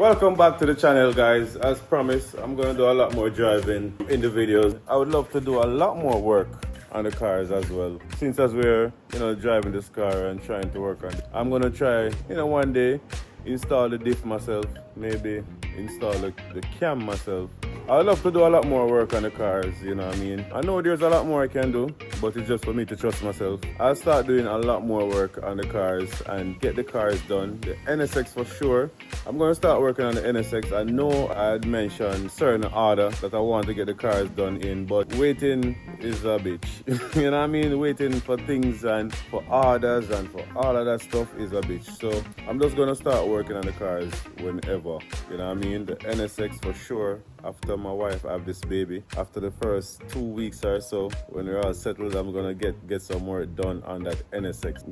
Welcome back to the channel, guys. As promised, I'm gonna do a lot more driving in the videos. I would love to do a lot more work on the cars as well. Since as we're, driving this car and trying to work on it, I'm gonna try, one day install the diff myself, maybe install the cam myself. I would love to do a lot more work on the cars, you know what I mean? I know there's a lot more I can do, but it's just for me to trust myself. I'll start doing a lot more work on the cars and get the cars done. The NSX for sure. I'm going to start working on the NSX. I know I had mentioned certain order that I want to get the cars done in, but waiting is a bitch. You know what I mean? Waiting for things and for orders and for all of that stuff is a bitch. So I'm just going to start working on the cars whenever. You know what I mean? The NSX for sure. After my wife have this baby, after the first 2 weeks or so, when we're all settled, I'm gonna get some work done on that NSX.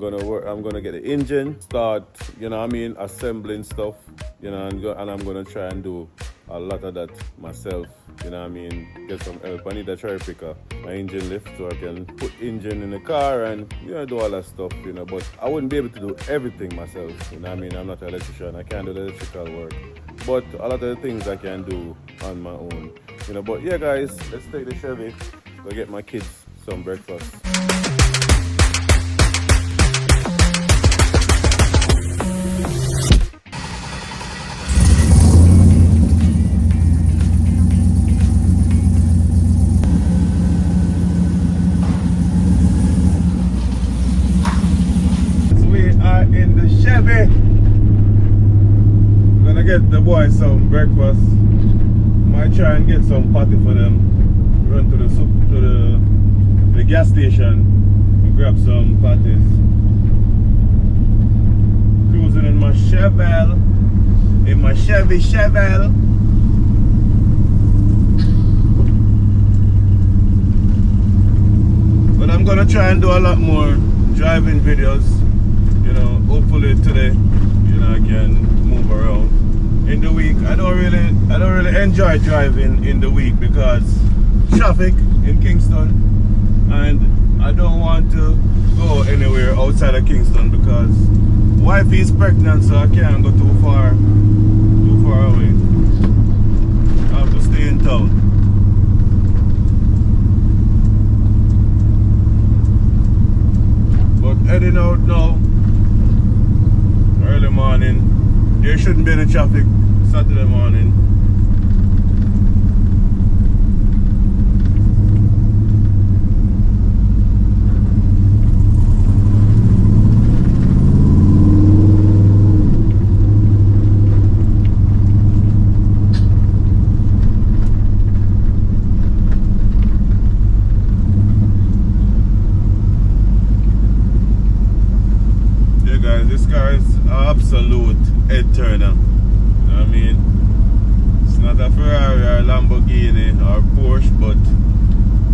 I'm gonna get the engine, start, assembling stuff, and I'm gonna try and do a lot of that myself, get some help. I need a cherry picker, my engine lift, so I can put engine in the car and, do all that stuff, but I wouldn't be able to do everything myself, I'm not an electrician, I can't do the electrical work, but a lot of the things I can do on my own, but yeah guys, let's take the Chevy, go get my kids some breakfast. In the Chevy, I'm gonna get the boys some breakfast. Might try and get some patty for them. Run to the gas station and grab some patties. Cruising in my Chevelle, in my Chevelle. But I'm gonna try and do a lot more driving videos. Hopefully today, I can move around. In the week, I don't really enjoy driving in the week because traffic in Kingston, and I don't want to go anywhere outside of Kingston because wife is pregnant, so I can't go too far away. I have to stay in town. But heading out now. Early morning, there shouldn't be any traffic Saturday morning. Yeah guys, this car is absolute head turner. You know what I mean? It's not a Ferrari or a Lamborghini or Porsche, but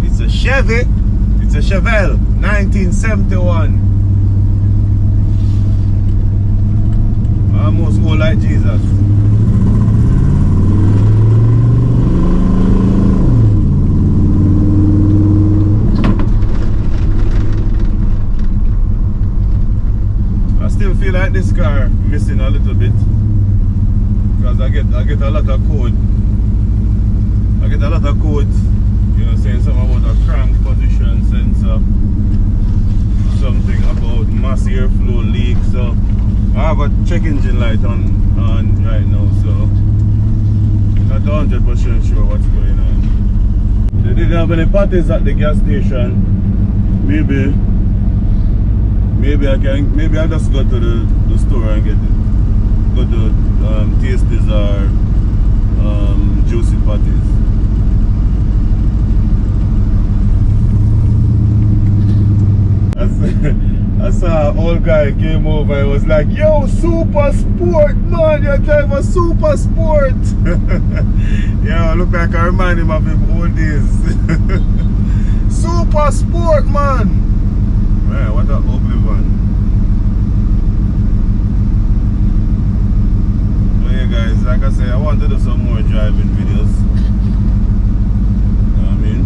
it's a Chevy. It's a Chevelle 1971. Almost go like Jesus. I feel like this car missing a little bit because I get a lot of code. I get a lot of codes, saying something about a crank position sensor, something about mass airflow leak. So I have a check engine light on right now, so not 100% sure what's going on. They didn't have any patties at the gas station. Maybe I'll just go to the store and get it. Go to Tasties or Juicy Patties. I saw an old guy came over and was like, "Yo, Super Sport, man, you drive a Super Sport." Yeah, look like I remind him of him old days. Super Sport, man. Man, what a ugly one. So yeah guys, like I say, I want to do some more driving videos. You know what I mean?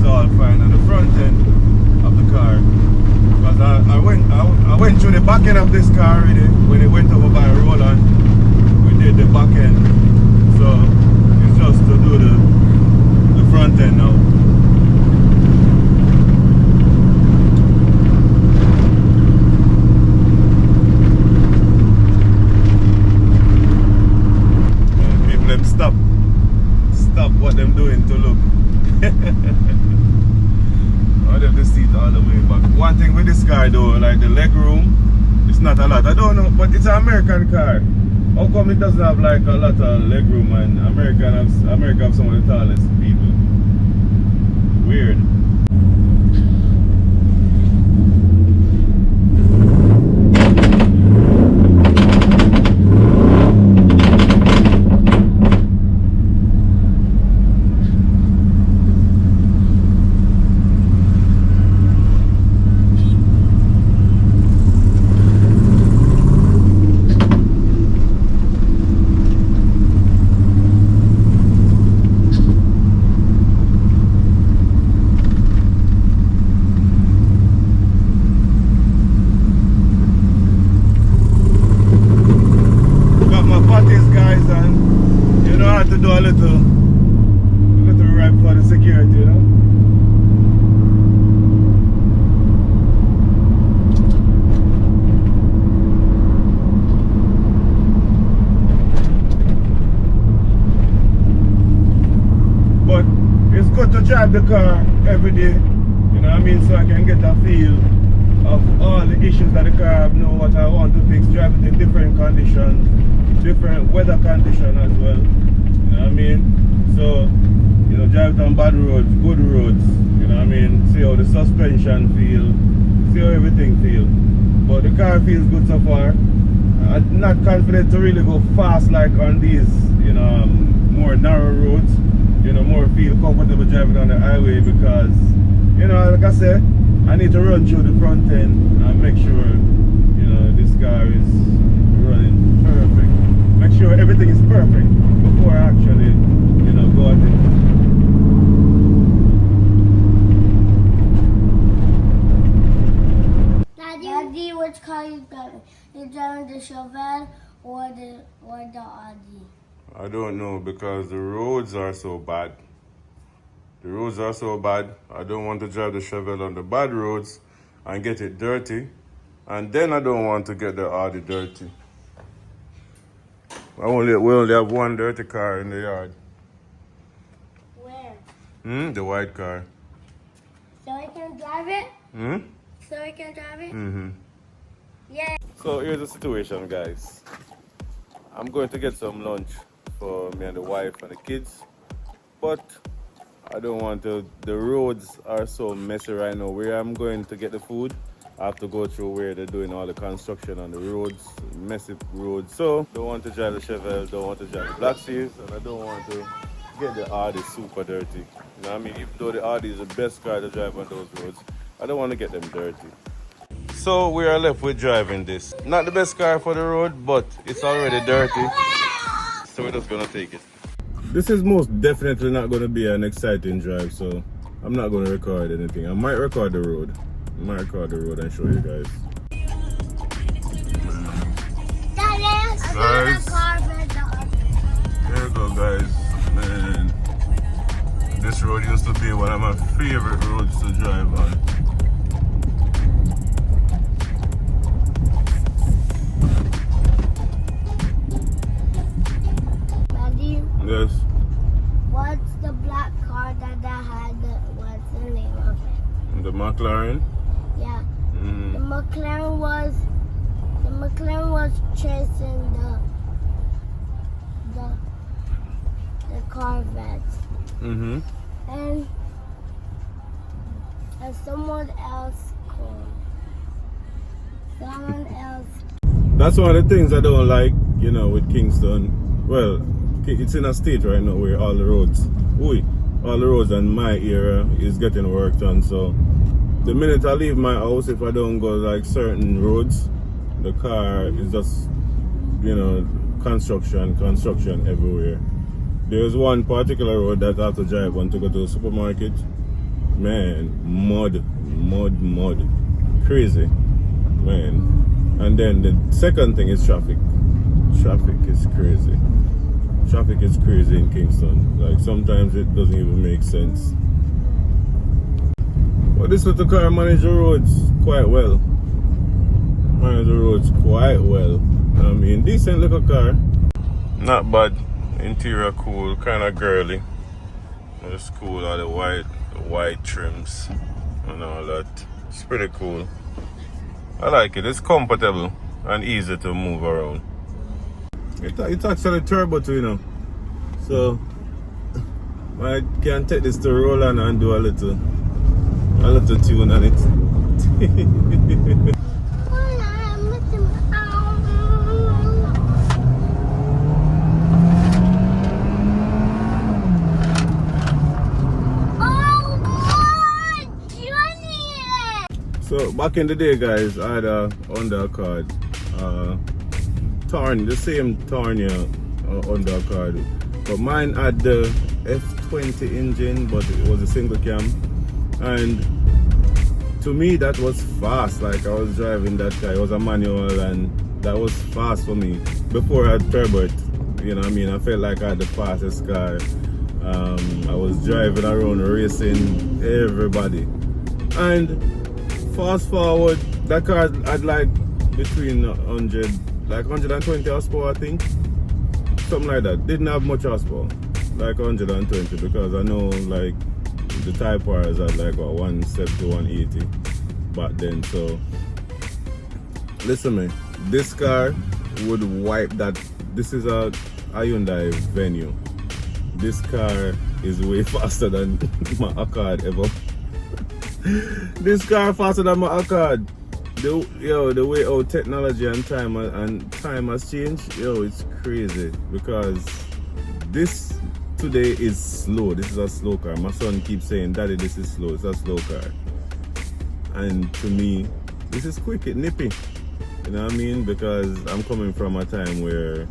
all fine on the front end of the car. Because I went through the back end of this car already when it went over by Roland. We did the back end. So it's just to do the front end now. People them stop what them doing to look. I have the seat all the way back. One thing with this car though, like the leg room, it's not a lot. I don't know, but it's an American car. How come it doesn't have like a lot of leg room and America have some of the tallest people? Weird. Do a little rep for the security, you know. But it's good to drive the car every day, you know what I mean, so I can get a feel of all the issues that the car have, know what I want to fix, drive it in different conditions, different weather conditions as well. You know what I mean? So, you know, drive on bad roads, good roads, you know what I mean? See how the suspension feel, see how everything feels. But the car feels good so far. I'm not confident to really go fast like on these, you know, more narrow roads. You know, more feel comfortable driving on the highway because, you know, like I said, I need to run through the front end and make sure, you know, this car is running perfect. Make sure everything is perfect before I actually, you know, go at it. Daddy, which car you driving? You driving the Chevelle or the Audi? I don't know because the roads are so bad. The roads are so bad. I don't want to drive the Chevelle on the bad roads and get it dirty. And then I don't want to get the Audi dirty. We only have one dirty car in the yard. Where? The white car. So I can drive it? So I can drive it? Yeah. So here's the situation, guys. I'm going to get some lunch for me and the wife and the kids. But I don't want to, the roads are so messy right now. Where I'm going to get the food, I have to go through where they're doing all the construction on the roads, messy roads. So, don't want to drive the Chevelle, don't want to drive the Black Series, and I don't want to get the Audi super dirty. You know what I mean? Even though the Audi is the best car to drive on those roads, I don't want to get them dirty. So, we are left with driving this. Not the best car for the road, but it's already dirty. So, we're just going to take it. This is most definitely not going to be an exciting drive, so I'm not going to record anything. I might record the road. I might record the road and show you guys. Here you go, guys. Man, this road used to be one of my favorite roads to drive on. Daddy? Yes. What's the black car that I had? What's the name of it? The McLaren? Yeah. The McLaren was chasing the Corvette. And someone else called. That's one of the things I don't like, you know, with Kingston. Well, it's in a state right now where all the roads in my area is getting worked on. So the minute I leave my house, if I don't go like certain roads, the car is just, you know, construction everywhere. There's one particular road that I have to drive on to go to the supermarket, man, mud, crazy, man. And then the second thing is traffic. Traffic is crazy. Traffic is crazy in Kingston. Like sometimes it doesn't even make sense. But this little car manages the roads quite well. Manages the roads quite well. I mean, decent little car. Not bad. Interior cool, kind of girly. It's cool, all the white trims and all that. It's pretty cool. I like it. It's comfortable and easy to move around. It's actually turbo too, you know. So I can take this to Roland and do a little tune on it. So back in the day, guys, I had a undercard, Torn, the same Tornia undercard, but mine had the F20 engine, but it was a single cam, and to me that was fast. Like I was driving that car, it was a manual, and that was fast for me. Before I had turbo it, you know what I mean, I felt like I had the fastest car. I was driving around racing everybody, and fast forward, that car had like between 120 horsepower, I think. Something like that. Didn't have much horsepower. Like 120, because I know like the Type R's had like 170, 180 back then. So listen man, this car would wipe that. This is a Hyundai Venue. This car is way faster than my Accord ever. This car faster than my Accord. The way our technology and time has changed, it's crazy. Because this today is slow. This is a slow car. My son keeps saying, "Daddy, this is slow. It's a slow car." And to me, this is quick, it's nippy. You know what I mean? Because I'm coming from a time where,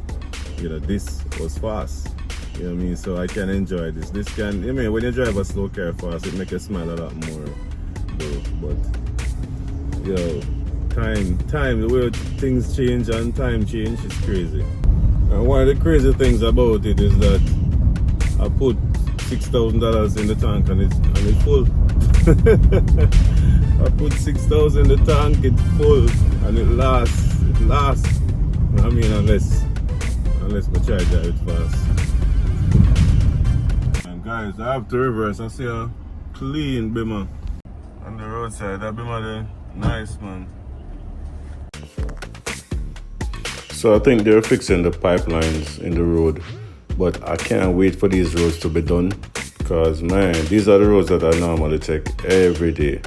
this was fast. You know what I mean? So I can enjoy this. This can, when you drive a slow car fast, it makes you smile a lot more. But time, the way things change and time change is crazy. And one of the crazy things about it is that I put $6,000 in the tank and it's full. I put $6,000 in the tank, it's full, and it lasts. I mean, unless we try to drive it fast. And guys, I have to reverse. I see a clean bimmer on the roadside. That bimmer there, nice man. So I think they're fixing the pipelines in the road, but I can't wait for these roads to be done, because man, these are the roads that I normally take every day,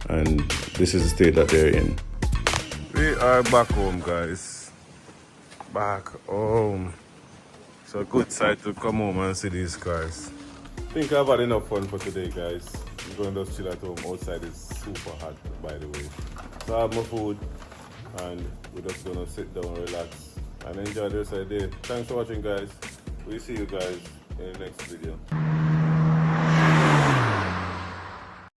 and this is the state that they're in. We are back home, guys. Back home. It's a good sight to come home and see these cars. I think I've had enough fun for today, guys. I'm going to just chill at home. Outside is super hot, by the way. So I have my food, and we're just gonna sit down, relax, and enjoy the rest of the day. Thanks for watching, guys. We'll see you guys in the next video.